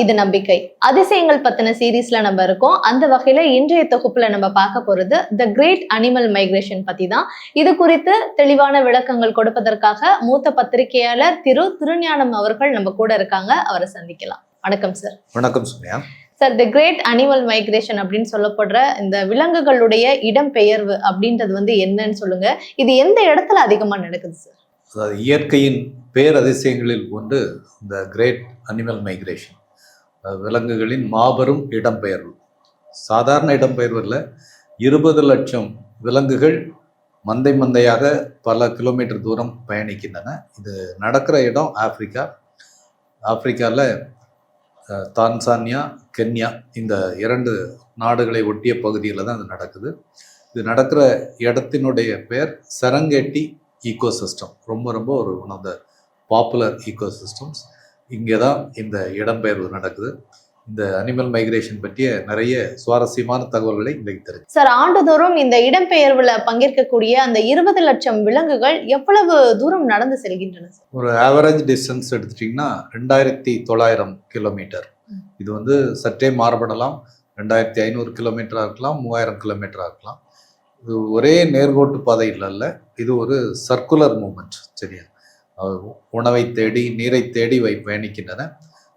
இது நம்பிக்கை அதிசயங்கள் பத்தின சீரீஸ்ல நம்ம இருக்கோம். அந்த வகையில இன்றைய தொகுப்புல நம்ம பார்க்க போறது த கிரேட் அனிமல் மைக்ரேஷன் பத்தி தான். இது குறித்து தெளிவான விளக்கங்கள் கொடுப்பதற்காக மூத்த பத்திரிகையாளர் திருஞானம் அவர்கள் நம்ம கூட இருக்காங்க. அவரை சந்திக்கலாம். வணக்கம் சார். வணக்கம் சுமையா. சார், தி கிரேட் அனிமல் மைக்ரேஷன் அப்படின்னு சொல்லப்படுற இந்த விலங்குகளுடைய இடம்பெயர்வு அப்படின்றது என்னன்னு சொல்லுங்க. இது எந்த இடத்துல அதிகமா நடக்குது சார்? அதாவது இயற்கையின் பேரதிசயங்களில் ஒன்று இந்த கிரேட் அனிமல் மைக்ரேஷன், விலங்குகளின் மாபெரும் இடம்பெயர்வு. சாதாரண இடம்பெயர்வில் 20 லட்சம் விலங்குகள் மந்தை மந்தையாக பல கிலோமீட்டர் தூரம் பயணிக்கின்றன. இது நடக்கிற இடம் ஆப்பிரிக்காவில் தான்சானியா, கென்யா இந்த 2 நாடுகளை ஒட்டிய பகுதியில் தான் இது நடக்குது. இது நடக்கிற இடத்தினுடைய பெயர் செரங்கேட்டி ஈகோசிஸ்டம். ரொம்ப ஒரு ஒன் ஆஃப் த பாப்புலர் ஈகோசிஸ்டம்ஸ். இங்கே தான் இந்த இடம்பெயர்வு நடக்குது. இந்த அனிமல் மைக்ரேஷன் பற்றிய நிறைய சுவாரஸ்யமான தகவல்களை இன்றைக்கு தருது. சார், ஆண்டுதோறும் இந்த இடம்பெயர்வுல பங்கேற்கக்கூடிய அந்த 20 லட்சம் விலங்குகள் எவ்வளவு தூரம் நடந்து செல்கின்றன? ஒரு ஆவரேஜ் டிஸ்டன்ஸ் எடுத்துட்டிங்கன்னா 2900 கிலோமீட்டர். இது சற்றே மாறுபடலாம். 2500 கிலோமீட்டராக இருக்கலாம், 3000 கிலோமீட்டராக இருக்கலாம். இது ஒரே நேர்கோட்டு பாதை இல்லைல்ல, இது ஒரு சர்க்குலர் மூமெண்ட். சரியா, உணவை தேடி நீரை தேடி பயணிக்கின்றன.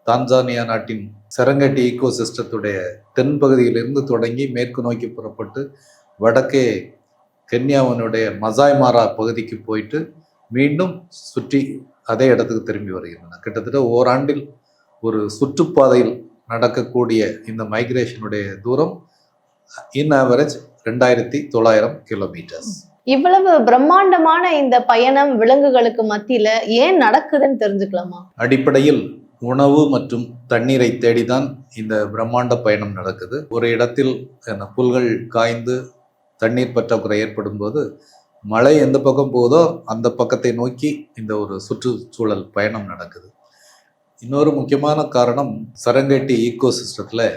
தான்சானியா நாட்டின் செரங்கேட்டி ஈகோ சிஸ்டத்துடைய தென்பகுதியிலிருந்து தொடங்கி மேற்கு நோக்கி புறப்பட்டு வடக்கே கென்யாவினுடைய மசாய் மாரா பகுதிக்கு போயிட்டு மீண்டும் சுற்றி அதே இடத்துக்கு திரும்பி வருகின்றன. கிட்டத்தட்ட ஓராண்டில் ஒரு சுற்றுப்பாதையில் நடக்கக்கூடிய இந்த மைக்ரேஷனுடைய தூரம் இன் ஆவரேஜ் 2900 கிலோமீட்டர்ஸ். இவ்வளவு பிரம்மாண்டமான இந்த பயணம் விலங்குகளுக்கு மத்தியில ஏன் நடக்குதுன்னு தெரிஞ்சுக்கலாமா? அடிப்படையில் உணவு மற்றும் தண்ணீரை தேடிதான் இந்த பிரம்மாண்ட பயணம் நடக்குது. ஒரு இடத்தில் புல்கள் காய்ந்து தண்ணீர் பற்றாக்குறை ஏற்படும் போது மழை எந்த பக்கம் போகுதோ அந்த பக்கத்தை நோக்கி இந்த ஒரு சுற்றுச்சூழல் பயணம் நடக்குது. இன்னொரு முக்கியமான காரணம், செரங்கேட்டி ஈகோ சிஸ்டத்தில்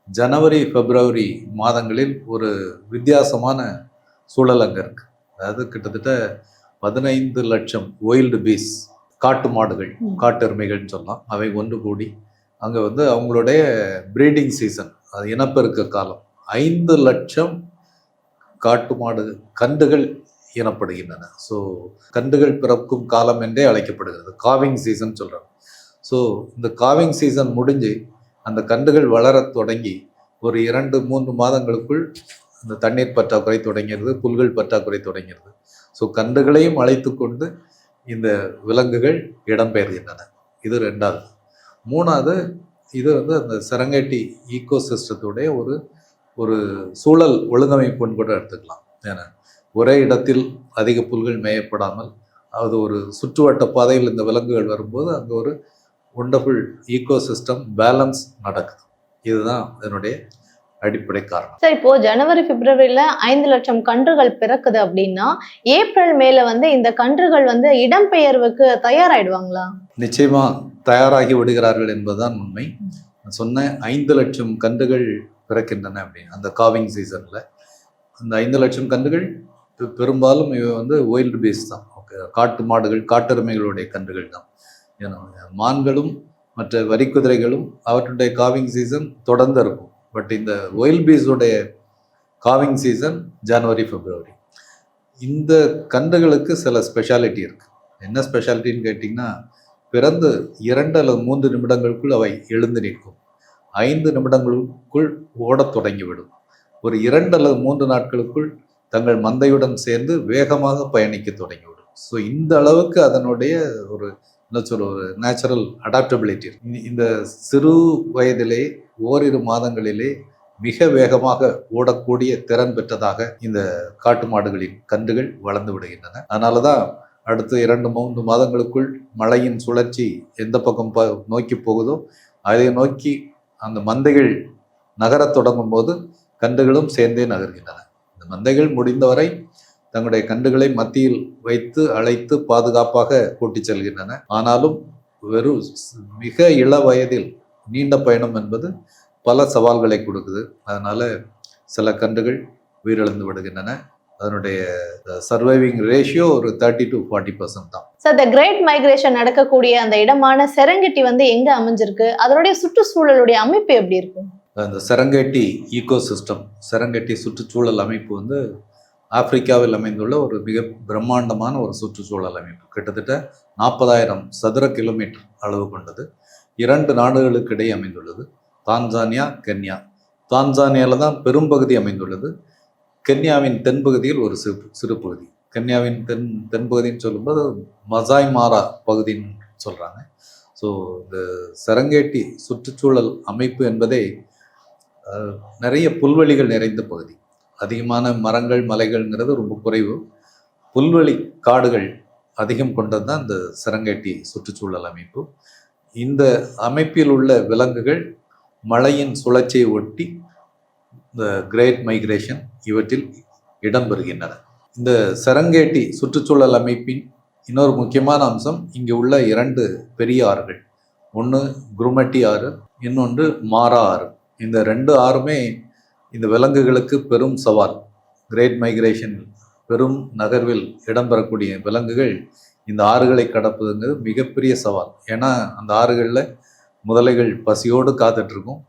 ஜனவரி பிப்ரவரி மாதங்களில் ஒரு வித்தியாசமான சூழல் அங்கே இருக்கு. அதாவது கிட்டத்தட்ட 15 லட்சம் ஒயில்டு பீஸ், காட்டு மாடுகள், காட்டு எருமைகள்னு சொல்லலாம், அவை ஒன்று கூடி அங்கே அவங்களுடைய ப்ரீடிங் சீசன், அது இனப்பெருக்க காலம். 5 லட்சம் காட்டு மாடு கன்றுகள் இனப்படுகின்றன. ஸோ கன்றுகள் பிறக்கும் காலம் என்றே அழைக்கப்படுகிறது. காவிங் சீசன் சொல்கிறாங்க. ஸோ இந்த காவிங் சீசன் முடிஞ்சு அந்த கன்றுகள் வளர தொடங்கி ஒரு 2-3 மாதங்களுக்குள் அந்த தண்ணீர் பற்றாக்குறை தொடங்கிறது, புல்கள் பற்றாக்குறை தொடங்கிறது. ஸோ கன்றுகளையும் அழைத்து கொண்டு இந்த விலங்குகள் இடம்பெயர்கின்றன. இது 2வது. 3வது, இது அந்த செரங்கேட்டி ஈகோ சிஸ்டத்துடைய ஒரு சூழல் ஒழுங்கமைப்புன்னு கூட எடுத்துக்கலாம். ஏன்னா ஒரே இடத்தில் அதிக புல்கள் மேயப்படாமல் அது ஒரு சுற்றுவட்ட பாதையில் இந்த விலங்குகள் வரும்போது அங்கே ஒரு ஒண்டர்ஃபுல் ஈகோ சிஸ்டம் பேலன்ஸ் நடக்குது. இதுதான் இதனுடைய அடிப்படை காரணம். சார், இப்போ ஜனவரி பிப்ரவரியில 5 லட்சம் கன்றுகள் பிறக்குது அப்படின்னா ஏப்ரல் மேல இந்த கன்றுகள் இடம்பெயர்வுக்கு தயாராயிடுவாங்களா? நிச்சயமா தயாராகி விடுகிறார்கள் என்பதுதான் உண்மை. சொன்ன 5 லட்சம் கன்றுகள் பிறக்கின்றன அப்படின்னு அந்த காவிங் சீசன்ல. அந்த 5 லட்சம் கன்றுகள் பெரும்பாலும் இவை ஒயில்டு பீஸ் தான். காட்டு மாடுகள், காட்டெருமைகளுடைய கன்றுகள் தான். ஏன்னா மான்களும் மற்ற வரிக்குதிரைகளும் அவற்றுடைய காவிங் சீசன் தொடர்ந்து இருக்கும். பட் இந்த ஒயில் பீஸுடைய காவிங் சீசன் ஜனவரி பிப்ரவரி. இந்த கன்றுகளுக்கு சில ஸ்பெஷாலிட்டி இருக்கு. என்ன ஸ்பெஷாலிட்டின்னு கேட்டிங்கன்னா, பிறந்து 2 அல்லது 3 நிமிடங்களுக்குள் அவை எழுந்து நிற்கும். 5 நிமிடங்களுக்குள் ஓடத் தொடங்கிவிடும். ஒரு 2 அல்லது 3 நாட்களுக்குள் தங்கள் மந்தையுடன் சேர்ந்து வேகமாக பயணிக்க தொடங்கிவிடும். ஸோ இந்த அளவுக்கு அதனுடைய ஒரு நேச்சுரல் அடாப்டபிலிட்டி. இந்த சிறு வயதிலே ஓரிரு மாதங்களிலே மிக வேகமாக ஓடக்கூடிய திறன் பெற்றதாக இந்த காட்டு மாடுகளின் கன்றுகள் வளர்ந்து விடுகின்றன. அதனால தான் அடுத்து 2-3 மாதங்களுக்குள் மழையின் சுழற்சி எந்த பக்கம் நோக்கி போகுதோ அதை நோக்கி அந்த மந்தைகள் நகரத் தொடங்கும் போது கன்றுகளும் சேர்ந்தே நகர்கின்றன. இந்த மந்தைகள் முடிந்தவரை தங்களுடைய கன்றுகளை மத்தியில் வைத்து அழைத்து பாதுகாப்பாக கூட்டி செல்கின்றன. ஆனாலும் வெறும் மிக இள வயதில் நீண்ட பயணம் என்பது பல சவால்களை கொடுக்குது. அதனால சில கன்றுகள் உயிரிழந்து விடுகின்றன. அதனுடைய சர்வைவிங் ரேஷியோ ஒரு 30 to 40% தான். சார், த கிரேட் மைக்ரேஷன் நடக்கக்கூடிய அந்த இடமான செரங்கெட்டி வந்து எங்க அமைஞ்சிருக்கு, அதனுடைய சுற்றுச்சூழலுடைய அமைப்பு எப்படி இருக்கும்? அந்த செரங்கெட்டி ஈகோசிஸ்டம், செரங்கெட்டி சுற்றுச்சூழல் அமைப்பு வந்து ஆப்பிரிக்காவில் அமைந்துள்ள ஒரு மிக பிரம்மாண்டமான ஒரு சுற்றுச்சூழல் அமைப்பு. கிட்டத்தட்ட 40,000 சதுர கிலோமீட்டர் அளவு கொண்டது. 2 நாடுகளுக்கு இடையே அமைந்துள்ளது. Tanzania, Kenya. தான்சானியாவில் தான் பெரும்பகுதி அமைந்துள்ளது. கென்யாவின் தென்பகுதியில் ஒரு சிறு பகுதி. கென்யாவின் தென்பகுதின்னு சொல்லும்போது மசாய் மாரா பகுதின்னு சொல்கிறாங்க. ஸோ இந்த செரங்கேட்டி சுற்றுச்சூழல் அமைப்பு என்பதே நிறைய புல்வெளிகள் நிறைந்த பகுதி. அதிகமான மரங்கள் மலைகள்ங்கிறது ரொம்ப குறைவு. புல்வெளி காடுகள் அதிகம் கொண்டது தான் இந்த செரங்கேட்டி சுற்றுச்சூழல் அமைப்பு. இந்த அமைப்பில் உள்ள விலங்குகள் மழையின் சுழற்சியை ஒட்டி இந்த கிரேட் மைக்ரேஷன் இவற்றில் இடம்பெறுகின்றன. இந்த செரங்கேட்டி சுற்றுச்சூழல் அமைப்பின் இன்னொரு முக்கியமான அம்சம் இங்கே உள்ள 2 பெரிய ஆறுகள். ஒன்று குருமட்டி ஆறு, இன்னொன்று மாரா ஆறு. இந்த 2 ஆறுமே இந்த விலங்குகளுக்கு பெரும் சவால். கிரேட் மைக்ரேஷன் பெரும் நகர்வில் இடம்பெறக்கூடிய விலங்குகள் இந்த ஆறுகளை கடப்பதுங்கிறது மிகப்பெரிய சவால். ஏன்னா அந்த ஆறுகளில் முதலைகள் பசியோடு காத்துட்ருக்கும்.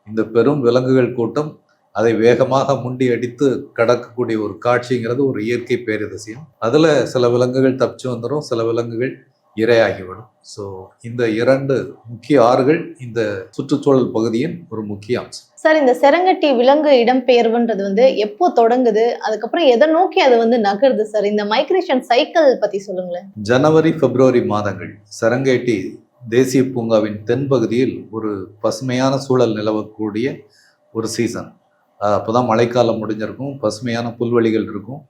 இந்த பெரும் விலங்குகள் கூட்டம் அதை வேகமாக முண்டி அடித்து கடக்கக்கூடிய ஒரு காட்சிங்கிறது ஒரு இயற்கை பேரதிசயம். அதில் சில விலங்குகள் தப்பிச்சு வந்துடும், சில விலங்குகள் இரையாகிவிடும். ஸோ இந்த 2 முக்கிய ஆறுகள் இந்த சுற்றுச்சூழல் பகுதியின் ஒரு முக்கிய அம்சம். சார், இந்த செரங்கட்டி விலங்கு இடம்பெயர்வுன்றது வந்து எப்போ தொடங்குது, அதுக்கப்புறம் எதை நோக்கி அது வந்து நகருது சார்? இந்த மைக்ரேஷன் சைக்கிள் பத்தி சொல்லுங்களேன். ஜனவரி பிப்ரவரி மாதங்கள் செரங்கேட்டி தேசிய பூங்காவின் தென்பகுதியில் ஒரு பசுமையான சூழல் நிலவக்கூடிய ஒரு சீசன். அப்போதான் மழைக்காலம் முடிஞ்சிருக்கும், பசுமையான புல்வெளிகள் இருக்கும்,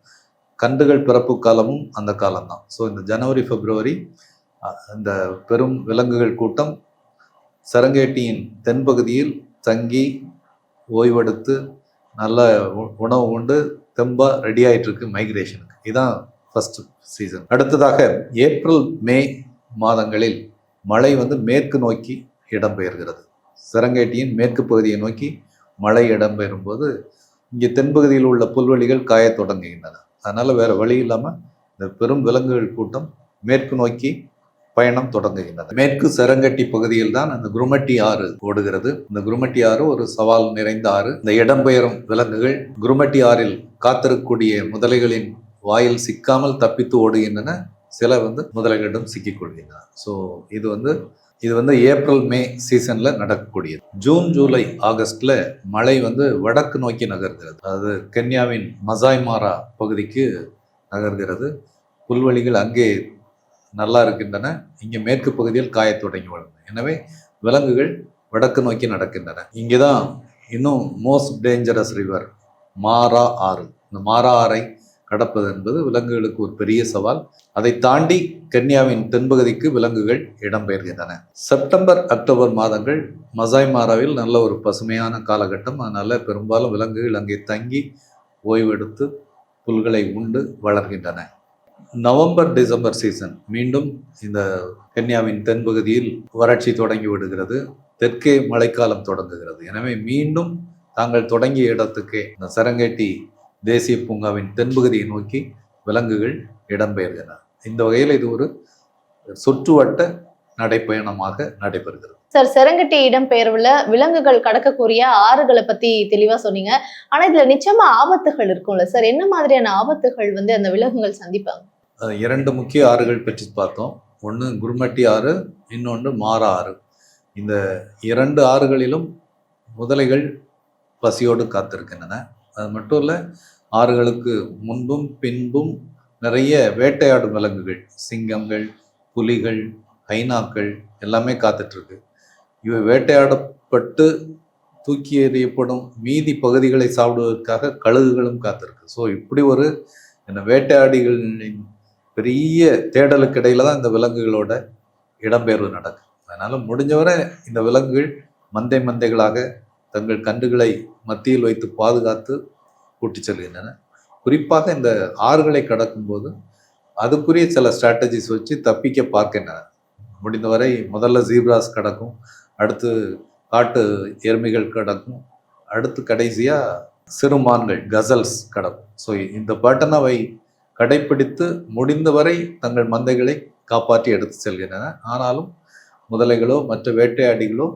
கன்றுகள் பிறப்பு காலமும் அந்த காலம்தான். ஸோ இந்த ஜனவரி பிப்ரவரி இந்த பெரும் விலங்குகள் கூட்டம் செரங்கேட்டியின் தென்பகுதியில் தங்கி ஓய்வெடுத்து நல்ல உணவு உண்டு தெம்பா ரெடி ஆகிட்டு இருக்கு மைக்ரேஷனுக்கு. இதுதான் ஃபர்ஸ்ட் சீசன். அடுத்ததாக ஏப்ரல் மே மாதங்களில் மழை வந்து மேற்கு நோக்கி இடம்பெயர்கிறது. செரங்கேட்டியின் மேற்கு பகுதியை நோக்கி மழை இடம்பெறும் போது இங்கே தென்பகுதியில் உள்ள புல்வெளிகள் காயத் தொடங்குகின்றன. அதனால வேற வழி இல்லாமல் இந்த பெரும் விலங்குகள் கூட்டம் மேற்கு நோக்கி பயணம் தொடங்குகின்றன. மேற்கு செரங்கட்டி பகுதியில் தான் அந்த குருமட்டி ஆறு ஓடுகிறது. இந்த குருமட்டி ஆறு ஒரு சவால் நிறைந்த ஆறு. இந்த இடம்பெயரும் விலங்குகள் குருமட்டி ஆறில் காத்திருக்கக்கூடிய முதலைகளின் வாயில் சிக்காமல் தப்பித்து ஓடுகின்றன. சில வந்து முதலைகளிடம் சிக்கிக் கொள்கின்றன. ஸோ இது வந்து ஏப்ரல் மே சீசன்ல நடக்கக்கூடியது. ஜூன் ஜூலை ஆகஸ்ட்ல மழை வந்து வடக்கு நோக்கி நகர்கிறது. அதாவது கென்யாவின் மசாய் மாரா பகுதிக்கு நகர்கிறது. புல்வெளிகள் அங்கே நல்லா இருக்கின்றன, இங்கே மேற்கு பகுதியில் காயத் தொடங்கி வளர்ந்தன. எனவே விலங்குகள் வடக்கு நோக்கி நடக்கின்றன. இங்கே தான் இன்னும் மோஸ்ட் டேஞ்சரஸ் ரிவர் மாரா ஆறு. இந்த மாரா ஆறை கடப்பது என்பது விலங்குகளுக்கு ஒரு பெரிய சவால். அதை தாண்டி கென்யாவின் தென்பகுதிக்கு விலங்குகள் இடம்பெயர்கின்றன. செப்டம்பர் அக்டோபர் மாதங்கள் மசாய் மாராவில் நல்ல ஒரு பசுமையான காலகட்டம். அதனால பெரும்பாலும் விலங்குகள் அங்கே தங்கி ஓய்வெடுத்து புல்களை உண்டு வளர்கின்றன. நவம்பர் டிசம்பர் சீசன் மீண்டும் இந்த கென்யாவின் தென்பகுதியில் வறட்சி தொடங்கி விடுகிறது. தெற்கே மழைக்காலம் தொடங்குகிறது. எனவே மீண்டும் தாங்கள் தொடங்கிய இடத்துக்கே இந்த செரங்கேட்டி தேசிய பூங்காவின் தென்பகுதியை நோக்கி விலங்குகள் இடம்பெயர்கின்றன. இந்த வகையில் இது ஒரு சுற்றுவட்ட நடைப்பயணமாக நடைபெறுகிறது. சார், செரங்கட்டி இடம்பெயர்வுல விலங்குகள் கடக்கக்கூடிய ஆறுகளை பத்தி தெளிவா சொன்னீங்க. ஆனா இதுல நிச்சயமா ஆபத்துகள் இருக்கும்ல சார்? என்ன மாதிரியான ஆபத்துகள் வந்து அந்த விலங்குகள் சந்திப்பாங்க? 2 முக்கிய ஆறுகள் பற்றி பார்த்தோம். ஒன்று குருமட்டி ஆறு, இன்னொன்று மாரா ஆறு. இந்த 2 ஆறுகளிலும் முதலைகள் பசியோடு காத்திருக்கின்றன. அது மட்டும் இல்லை, ஆறுகளுக்கு முன்பும் பின்பும் நிறைய வேட்டையாடும் விலங்குகள், சிங்கங்கள், புலிகள், ஹைனாக்கள் எல்லாமே காத்துட்ருக்கு. இவை வேட்டையாடப்பட்டு தூக்கி எறியப்படும் மீதி பகுதிகளை சாப்பிடுவதற்காக கழுகுகளும் காத்திருக்கு. ஸோ இப்படி ஒரு வேட்டையாடிகளின் பெரிய தேடலுக்கு இடையில தான் இந்த விலங்குகளோட இடம்பெயர்வு நடக்கும். அதனால முடிஞ்சவரை இந்த விலங்குகள் மந்தைகளாக தங்கள் கன்றுகளை மத்தியில் வைத்து பாதுகாத்து கூட்டி செல்கின்றன. குறிப்பாக இந்த ஆறுகளை கடக்கும்போது அதுக்குரிய சில ஸ்ட்ராட்டஜிஸ் வச்சு தப்பிக்க பார்க்கின்றன. முடிந்தவரை முதல்ல ஜீப்ராஸ் கடக்கும், அடுத்து காட்டு எருமைகள் கடக்கும், அடுத்து கடைசியாக சிறுமான்கள் கசல்ஸ் கடல். ஸோ இந்த பேட்டர்ன் அவை கடைப்பிடித்து முடிந்தவரை தங்கள் மந்தைகளை காப்பாற்றி எடுத்து செல்கின்றன. ஆனாலும் முதலைகளோ மற்ற வேட்டையாடிகளோ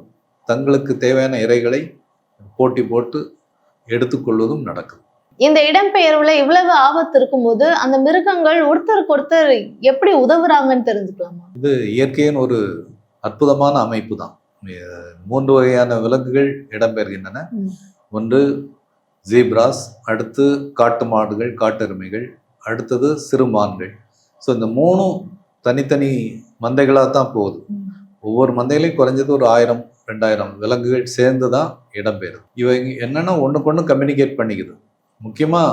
தங்களுக்கு தேவையான இரைகளை போட்டி போட்டு எடுத்துக்கொள்வதும் நடக்கும். இந்த இடம்பெயர்வுல இவ்வளவு ஆபத்து இருக்கும்போது அந்த மிருகங்கள் ஒருத்தருக்கு ஒருத்தர் எப்படி உதவுறாங்கன்னு தெரிஞ்சுக்கலாமா? இது இயற்கையின் ஒரு அற்புதமான அமைப்பு தான். 3 வகையான விலங்குகள் இடம்பெறுகின்றன. ஒன்று ஜீப்ராஸ், அடுத்து காட்டு மாடுகள், காட்டெருமைகள், அடுத்தது சிறுமான்கள். ஸோ இந்த 3 தனித்தனி மந்தைகளாக தான் போகுது. ஒவ்வொரு மந்தையிலையும் குறைஞ்சது ஒரு 1000-2000 விலங்குகள் சேர்ந்து தான் இடம்பெறுது. இவை என்னன்னா ஒன்றுக்கு கம்யூனிகேட் பண்ணிக்குது. முக்கியமாக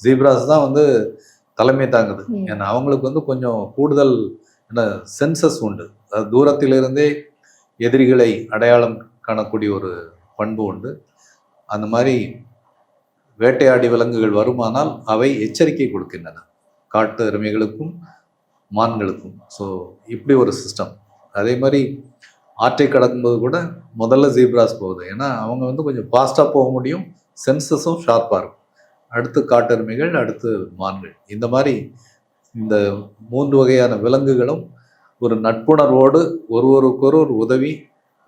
ஜீப்ராஸ் தான் தலைமை தாங்குது. ஏன்னா அவங்களுக்கு கொஞ்சம் கூடுதல் சென்சஸ் உண்டு. அது தூரத்திலிருந்தே எதிரிகளை அடையாளம் காணக்கூடிய ஒரு பண்பு உண்டு. அந்த மாதிரி வேட்டையாடி விலங்குகள் வருமானால் அவை எச்சரிக்கை கொடுக்கின்றன காட்டு எருமைகளுக்கும் மான்களுக்கும். ஸோ இப்படி ஒரு சிஸ்டம். அதே மாதிரி ஆற்றை கடக்கும்போது கூட முதல்ல ஜீப்ராஸ் போகுது. ஏன்னா அவங்க கொஞ்சம் ஃபாஸ்ட்டாக போக முடியும், சென்சஸும் ஷார்ப்பாக இருக்கும். அடுத்து காட்டெருமைகள், அடுத்து மான்கள். இந்த மாதிரி இந்த 3 வகையான விலங்குகளும் ஒரு நட்புணர்வோடு ஒருவருக்கொரு உதவி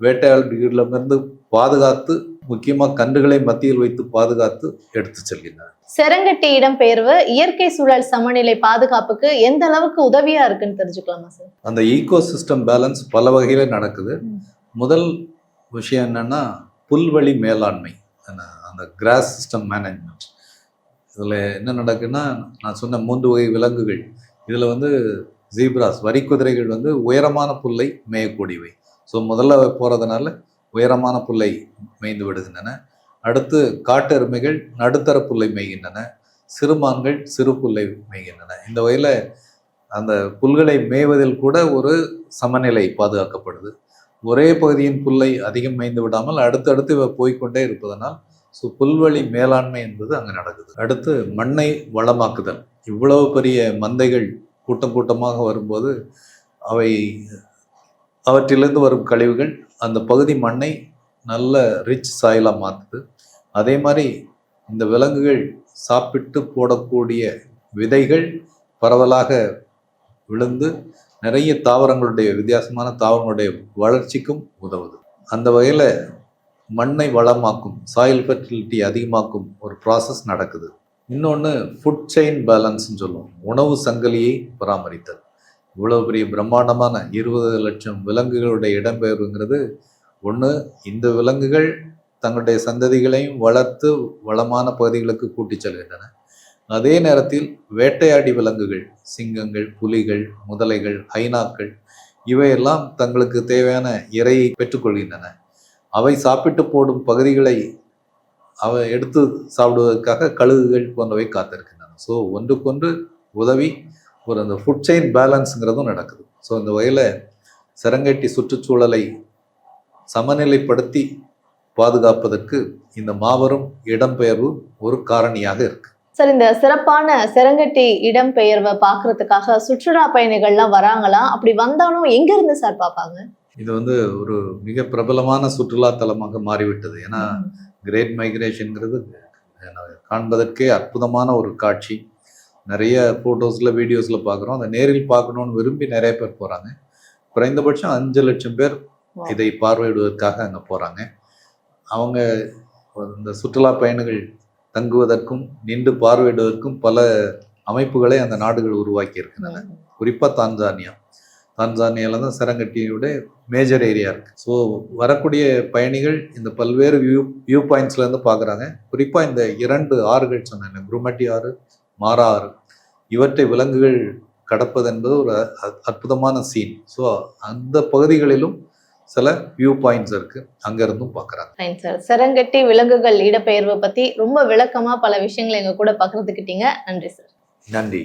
வேட்டையாடிகளிடமிருந்து பாதுகாத்து, முக்கியமாக கன்றுகளை மத்தியில் வைத்து பாதுகாத்து எடுத்து செல்கின்றன. செரங்கட்டி இடம்பெயர்வு இயற்கை சூழல் சமநிலை பாதுகாப்புக்கு எந்த அளவுக்கு உதவியா இருக்குன்னு தெரிஞ்சுக்கலாமா சார்? அந்த ஈகோ சிஸ்டம் பேலன்ஸ் பல வகையில நடக்குது. முதல் விஷயம் என்னன்னா புல்வெளி மேலாண்மை, அந்த கிராஸ் சிஸ்டம் மேனேஜ்மெண்ட். இதில் என்ன நடக்குன்னா, நான் சொன்ன 3 வகை விலங்குகள், இதில் ஜீப்ராஸ் வரிக்குதிரைகள் உயரமான புல்லை மேயக்கூடியவை. ஸோ முதல்ல போகிறதுனால உயரமான புல்லை மேய்ந்து விடுகின்றன. அடுத்து காட்டெருமைகள் நடுத்தர புல்லை மேய்கின்றன. சிறுமான்கள் சிறு புல்லை மேய்கின்றன. இந்த வகையில் அந்த புல்களை மேய்வதில் கூட ஒரு சமநிலை பாதுகாக்கப்படுது. ஒரே பகுதியின் புல்லை அதிகம் மேய்ந்து விடாமல் அடுத்தடுத்து போய்கொண்டே இருப்பதனால் புல்வெளி மேலாண்மை என்பது அங்கே நடக்குது. அடுத்து மண்ணை வளமாக்குதல். இவ்வளவு பெரிய மந்தைகள் கூட்டம் கூட்டமாக வரும்போது அவற்றிலிருந்து வரும் கழிவுகள் அந்த பகுதி மண்ணை நல்ல ரிச் சாயிலாக மாற்றுது. அதே மாதிரி இந்த விலங்குகள் சாப்பிட்டு போடக்கூடிய விதைகள் பரவலாக விழுந்து நிறைய தாவரங்களுடைய வித்தியாசமான தாவரங்களுடைய வளர்ச்சிக்கும் உதவுது. அந்த வகையில் மண்ணை வளமாக்கும், சாயில் ஃபெர்டிலிட்டி அதிகமாக்கும் ஒரு ப்ராசஸ் நடக்குது. இன்னொன்று ஃபுட் செயின் பேலன்ஸ்ன்னு சொல்லுவோம், உணவு சங்கிலியை பராமரித்தல். இவ்வளோ பெரிய பிரம்மாண்டமான 20 லட்சம் விலங்குகளுடைய இடம்பெயர்வுங்கிறது ஒன்று, இந்த விலங்குகள் தங்களுடைய சந்ததிகளையும் வளர்த்து வளமான பகுதிகளுக்கு கூட்டி செல்கின்றன. அதே நேரத்தில் வேட்டையாடி விலங்குகள், சிங்கங்கள், புலிகள், முதலைகள், ஹைனாக்கள் இவையெல்லாம் தங்களுக்கு தேவையான இரையை பெற்றுக்கொள்கின்றன. அவை சாப்பிட்டு போடும் பகுதிகளை எடுத்து சாப்பிடுவதற்காக கழுகுகள் போன்றவை காத்திருக்கின்றன. ஸோ ஒன்றுக்கொன்று உதவி அந்த ஃபுட் செயின் பேலன்ஸுங்கிறதும் நடக்குது. ஸோ இந்த வகையில் செரங்கட்டி சுற்றுச்சூழலை சமநிலைப்படுத்தி பாதுகாப்பதற்கு இந்த மாபெரும் இடம்பெயர்வு ஒரு காரணியாக இருக்கு. சார், இந்த சிறப்பான செரங்கட்டி இடம்பெயர்வை பார்க்கறதுக்காக சுற்றுலா பயணிகள்லாம் வராங்களா? அப்படி வந்தாலும் எங்க இருந்து சார் பார்ப்பாங்க? இது ஒரு மிக பிரபலமான சுற்றுலா தலமாக மாறிவிட்டது. ஏன்னா கிரேட் மைக்ரேஷன்ங்கிறது காண்பதற்கே அற்புதமான ஒரு காட்சி. நிறைய ஃபோட்டோஸில் வீடியோஸில் பார்க்குறோம். அதை நேரில் பார்க்கணுன்னு விரும்பி நிறைய பேர் போகிறாங்க. குறைந்தபட்சம் 5 லட்சம் பேர் இதை பார்வையிடுவதற்காக அங்கே போகிறாங்க. அவங்க இந்த சுற்றுலா பயணிகள் தங்குவதற்கும் நின்று பார்வையிடுவதற்கும் பல அமைப்புகளை அந்த நாடுகள் உருவாக்கி இருக்கின்றன. குறிப்பாக தான்சானியாவில் தான் செரங்கட்டியோட மேஜர் ஏரியா இருக்குது. ஸோ வரக்கூடிய பயணிகள் இந்த பல்வேறு வியூ பாயிண்ட்ஸ்லேருந்து பார்க்குறாங்க. குறிப்பாக இந்த 2 ஆறுகள் சொன்னேன், குருமட்டி ஆறு, மாரா ஆறு, இவற்றை விலங்குகள் கடப்பது என்பது ஒரு அற்புதமான சீன். ஸோ அந்த பகுதிகளிலும் சில வியூ பாயிண்ட்ஸ் இருக்கு, அங்கிருந்தும் பார்க்குறாங்க. செரங்கட்டி விலங்குகள் இடம்பெயர்வை பற்றி ரொம்ப விளக்கமாக பல விஷயங்களை எங்கள் கூட பகிர்ந்துக்கிட்டீங்க. நன்றி சார். நன்றி.